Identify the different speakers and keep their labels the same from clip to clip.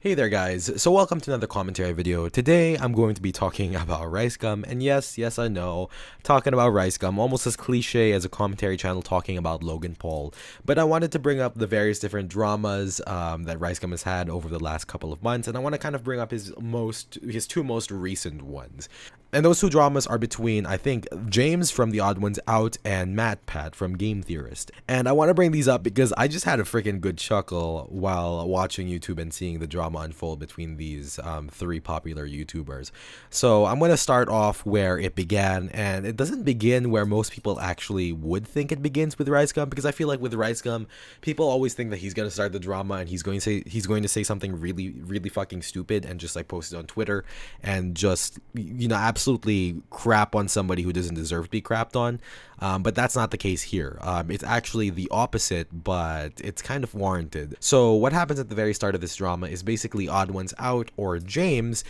Speaker 1: Hey there guys, so welcome to another commentary video. Today I'm going to be talking about Rice Gum, and yes, I know, talking about Rice Gum, almost as cliche as a commentary channel talking about Logan Paul, but I wanted to bring up the various different dramas that Rice Gum has had over the last couple of months, and I want to kind of bring up his two most recent ones. And those two dramas are between, I think, James from The Odd Ones Out and Matt Pat from Game Theorist. And I want to bring these up because I just had a freaking good chuckle while watching YouTube and seeing the drama unfold between these three popular YouTubers. So I'm going to start off where it began, and it doesn't begin where most people actually would think it begins with Rice Gum, because I feel like with Rice Gum, people always think that he's going to start the drama and he's going to say something really fucking stupid and just like post it on Twitter and just, you know, absolutely crap on somebody who doesn't deserve to be crapped on. But that's not the case here. It's actually the opposite, but it's kind of warranted. So what happens at the very start of this drama is basically Odd Ones Out, or James,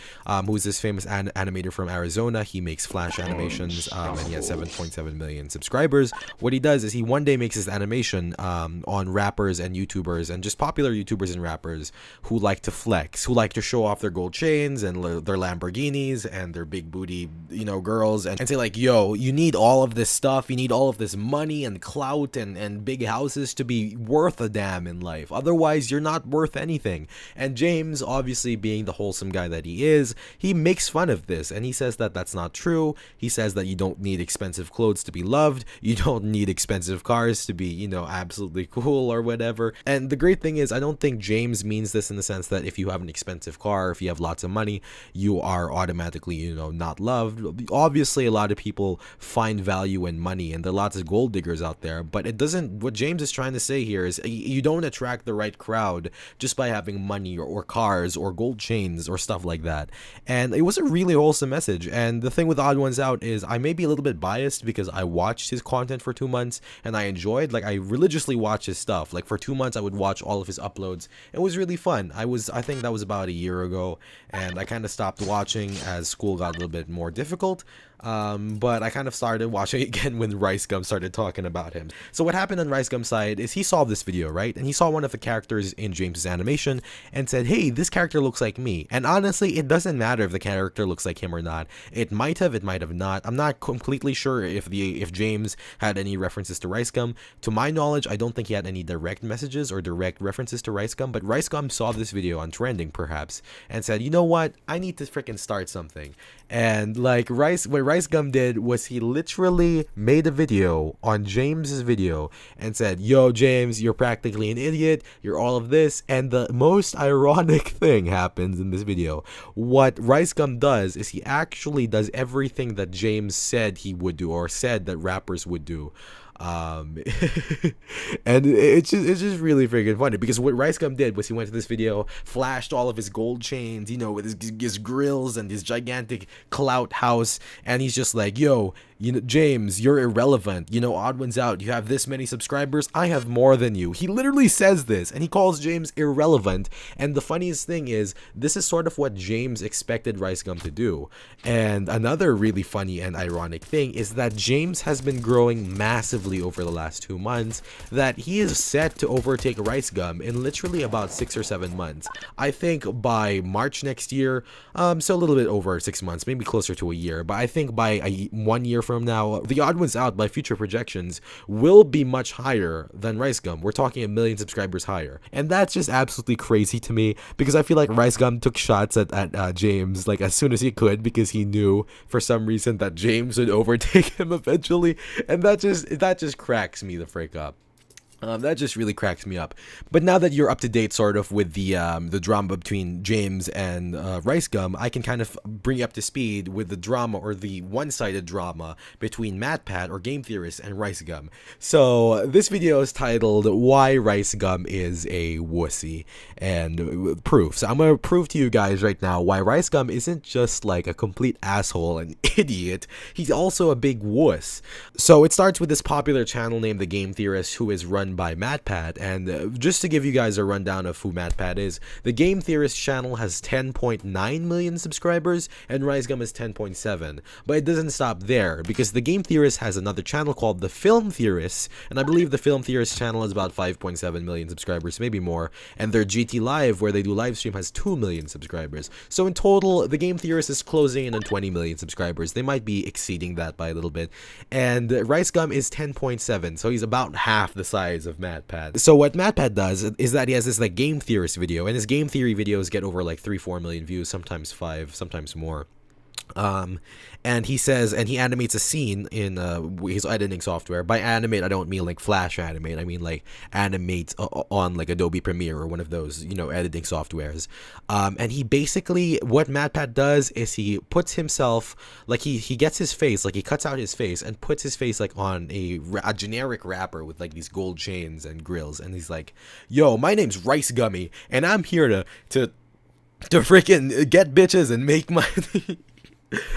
Speaker 1: who's this famous animator from Arizona. He makes Flash animations, and he has 7.7 million subscribers. What he does is he one day makes this animation on rappers and YouTubers, and just popular YouTubers and rappers who like to flex, who like to show off their gold chains and their Lamborghinis and their big booty, you know, girls, and say like, yo, you need all of this stuff, you need all of this money and clout and big houses to be worth a damn in life. Otherwise, you're not worth anything. And James, obviously being the wholesome guy that he is, he makes fun of this, and he says that that's not true. He says that you don't need expensive clothes to be loved. You don't need expensive cars to be, you know, absolutely cool or whatever. And the great thing is, I don't think James means this in the sense that if you have an expensive car, if you have lots of money, you are automatically, you know, not loved. Obviously, a lot of people find value in money, and there are lots of gold diggers out there, but it doesn't, what James is trying to say here is you don't attract the right crowd just by having money or cars or gold chains or stuff like that. And it was a really wholesome message. And the thing with Odd Ones Out is I may be a little bit biased because I watched his content for 2 months and I enjoyed, like, I religiously watched his stuff. Like for 2 months I would watch all of his uploads. It was really fun. I think that was about a year ago, and I kind of stopped watching as school got a little bit more difficult. But I kind of started watching again when Rice Gum started talking about him. So what happened on Rice Gum's side is he saw this video, right? And he saw one of the characters in James's animation and said, hey, this character looks like me. And honestly, it doesn't matter if the character looks like him or not. It might have not. I'm not completely sure if James had any references to Rice Gum. To my knowledge, I don't think he had any direct messages or direct references to Rice Gum, but Rice Gum saw this video on trending perhaps and said, you know what? I need to freaking start something. And like what Rice Gum did was he literally made a video on James's video and said, yo, James, you're practically an idiot, you're all of this. And the most ironic thing happens in this video. What Rice Gum does is he actually does everything that James said he would do, or said that rappers would do. And it's just really freaking funny, because what Rice Gum did was he went to this video, flashed all of his gold chains, you know, with his grills and his gigantic clout house, and he's just like, yo, you know, James, you're irrelevant, you know, Odd Ones Out, you have this many subscribers, I have more than you. He literally says this, and he calls James irrelevant. And the funniest thing is, this is sort of what James expected Rice Gum to do. And another really funny and ironic thing is that James has been growing massively over the last 2 months, that he is set to overtake Rice Gum in literally about 6 or 7 months. I think by March next year, so a little bit over 6 months, maybe closer to a year, but I think by 1 year from now, The Odd Ones Out, by future projections, will be much higher than Rice Gum. We're talking 1 million subscribers higher, and that's just absolutely crazy to me, because I feel like Rice Gum took shots at James like as soon as he could, because he knew for some reason that James would overtake him eventually, and that just cracks me the frick up. That just really cracks me up. But now that you're up to date sort of with the drama between James and Rice Gum, I can kind of bring you up to speed with the drama, or the one-sided drama, between Matt Pat, or Game Theorist, and Rice Gum. So this video is titled Why Rice Gum is a Wussy, and proof. So I'm going to prove to you guys right now why Rice Gum isn't just like a complete asshole and idiot, he's also a big wuss. So it starts with this popular channel named The Game Theorist, who is run run by MatPat. And just to give you guys a rundown of who MatPat is, the Game Theorist channel has 10.9 million subscribers and RiceGum is 10.7. But it doesn't stop there, because the Game Theorist has another channel called the Film Theorists, and I believe the Film Theorist channel is about 5.7 million subscribers, maybe more. And their GT Live, where they do live stream, has 2 million subscribers. So in total, the Game Theorist is closing in on 20 million subscribers. They might be exceeding that by a little bit. And RiceGum is 10.7, so he's about half the size of MatPat. So what MatPat does is that he has this like game theorist video, and his game theory videos get over like 3-4 million views, sometimes 5, sometimes more. And he says, and he animates a scene in his editing software. By animate, I don't mean like Flash animate. I mean like animate on like Adobe Premiere or one of those, you know, editing softwares. And he basically, what MatPat does is he puts himself, like he gets his face, like he cuts out his face and puts his face like on a generic wrapper with like these gold chains and grills. And he's like, yo, my name's Rice Gummy, and I'm here to freaking get bitches and make money.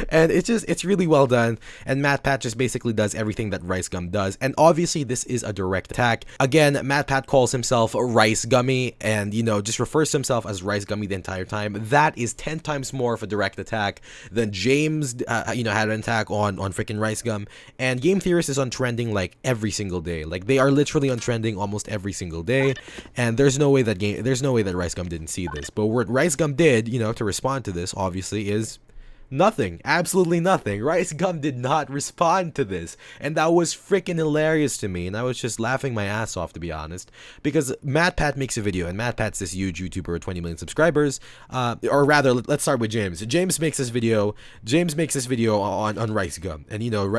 Speaker 1: And it's really well done, and MatPat just basically does everything that RiceGum does. And obviously this is a direct attack. Again, MatPat calls himself Rice Gummy, and you know, just refers to himself as Rice Gummy the entire time. That is 10 times more of a direct attack than James you know, had an attack on freaking RiceGum. And Game Theorist is on trending like every single day. Like they are literally on trending almost every single day, and there's no way that RiceGum didn't see this. But what RiceGum did, you know, to respond to this obviously is nothing. Absolutely nothing. RiceGum did not respond to this, and that was freaking hilarious to me, and I was just laughing my ass off, to be honest, because MatPat makes a video, and MatPat's this huge YouTuber with 20 million subscribers, or rather, let's start with James. James makes this video on RiceGum, and you know,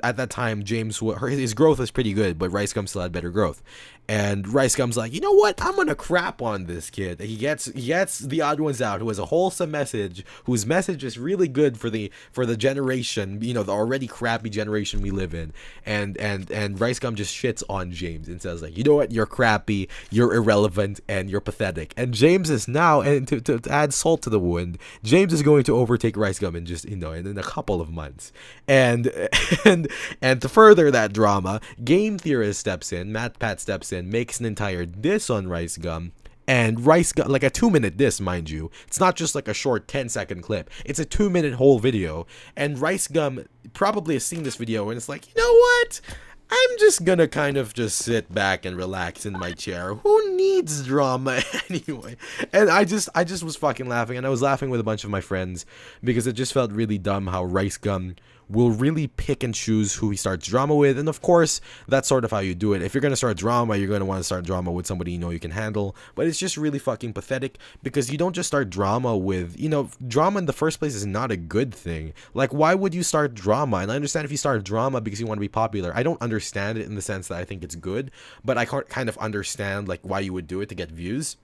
Speaker 1: at that time, his growth was pretty good, but RiceGum still had better growth. And RiceGum's like, you know what? I'm gonna crap on this kid. He gets the odd ones out, who has a wholesome message, whose message is really good for the generation, you know, the already crappy generation we live in. And RiceGum just shits on James and says like, you know what? You're crappy, you're irrelevant, and you're pathetic. And James is now, and to add salt to the wound, James is going to overtake RiceGum in just, you know, in a couple of months. And to further that drama, Game Theorist steps in, MatPat steps in, makes an entire diss on RiceGum, and RiceGum, like a 2-minute diss, mind you. It's not just like a short 10-second clip. It's a 2-minute whole video, and RiceGum probably has seen this video and it's like, you know what? I'm just gonna kind of just sit back and relax in my chair. Who needs drama anyway? And I just was fucking laughing, and I was laughing with a bunch of my friends because it just felt really dumb how RiceGum will really pick and choose who he starts drama with. And of course, that's sort of how you do it. If you're going to start drama, you're going to want to start drama with somebody you know you can handle. But it's just really fucking pathetic, because you don't just start drama with, you know, drama in the first place is not a good thing. Like, why would you start drama? And I understand if you start drama because you want to be popular. I don't understand it in the sense that I think it's good, but I can't kind of understand like why you would do it to get views.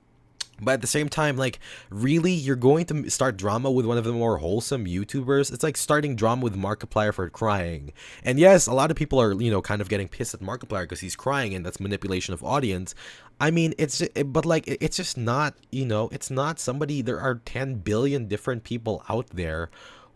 Speaker 1: But at the same time, like, really, you're going to start drama with one of the more wholesome YouTubers? It's like starting drama with Markiplier for crying. And yes, a lot of people are, you know, kind of getting pissed at Markiplier because he's crying, and that's manipulation of audience. I mean, but like, it's just not, you know, it's not somebody. There are 10 billion different people out there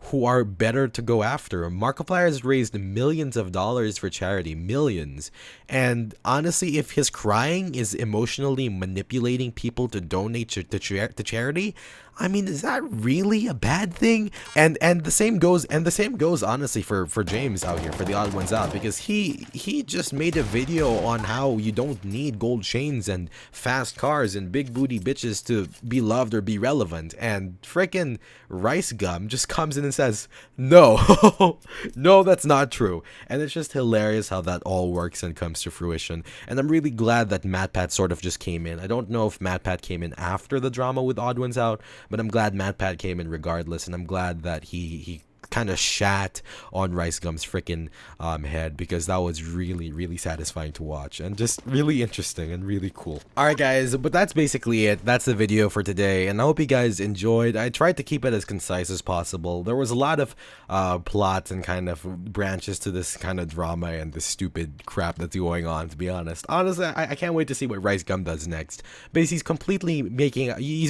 Speaker 1: who are better to go after. Markiplier has raised millions of dollars for charity, millions. And honestly, if his crying is emotionally manipulating people to donate to charity, I mean, is that really a bad thing? And the same goes honestly for James out here, for the odd ones out, because he just made a video on how you don't need gold chains and fast cars and big booty bitches to be loved or be relevant. And freaking RiceGum just comes in and says, no, no, that's not true. And it's just hilarious how that all works and comes to fruition. And I'm really glad that MatPat sort of just came in. I don't know if MatPat came in after the drama with Odd Ones Out, but I'm glad MatPat came in regardless, and I'm glad that he kind of shat on RiceGum's freaking head, because that was really, really satisfying to watch and just really interesting and really cool. Alright guys, but that's basically it. That's the video for today, and I hope you guys enjoyed. I tried to keep it as concise as possible. There was a lot of plots and kind of branches to this kind of drama and this stupid crap that's going on, to be honest. Honestly, I can't wait to see what RiceGum does next, because he's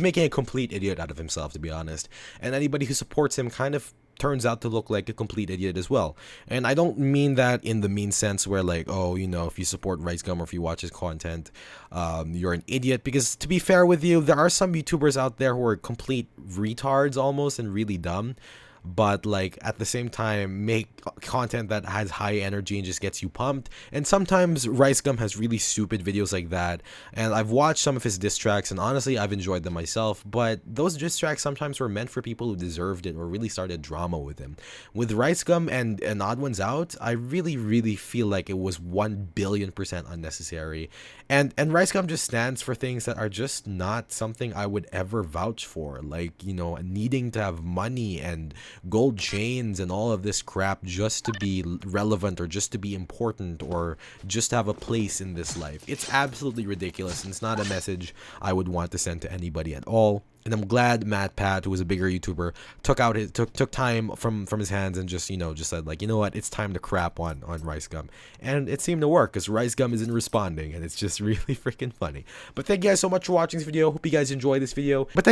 Speaker 1: making a complete idiot out of himself, to be honest. And anybody who supports him kind of turns out to look like a complete idiot as well. And I don't mean that in the mean sense where like, oh, you know, if you support RiceGum or if you watch his content, you're an idiot. Because to be fair with you, there are some YouTubers out there who are complete retards almost and really dumb, but like at the same time make content that has high energy and just gets you pumped. And sometimes RiceGum has really stupid videos like that, and I've watched some of his diss tracks and honestly I've enjoyed them myself, but those diss tracks sometimes were meant for people who deserved it or really started drama with him. With RiceGum and Odd Ones Out, I really feel like it was 1,000,000,000% unnecessary, and RiceGum just stands for things that are just not something I would ever vouch for, like, you know, needing to have money and gold chains and all of this crap just to be relevant or just to be important or just to have a place in this life. It's absolutely ridiculous, and it's not a message I would want to send to anybody at all. And I'm glad Matt Pat, who was a bigger YouTuber, took time from his hands and just, you know, just said like, you know what, it's time to crap on RiceGum. And it seemed to work because RiceGum isn't responding, and it's just really freaking funny. But thank you guys so much for watching this video. Hope you guys enjoyed this video. Hope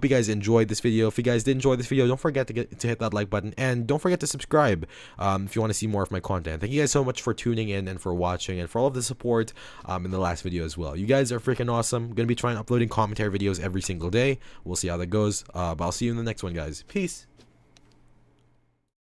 Speaker 1: you guys enjoyed this video. If you guys did enjoy this video, don't forget to hit that like button, and don't forget to subscribe if you want to see more of my content. Thank you guys so much for tuning in and for watching and for all of the support in the last video as well. You guys are freaking awesome. I'm gonna be uploading commentary videos every single day. We'll see how that goes, but I'll see you in the next one, guys. Peace.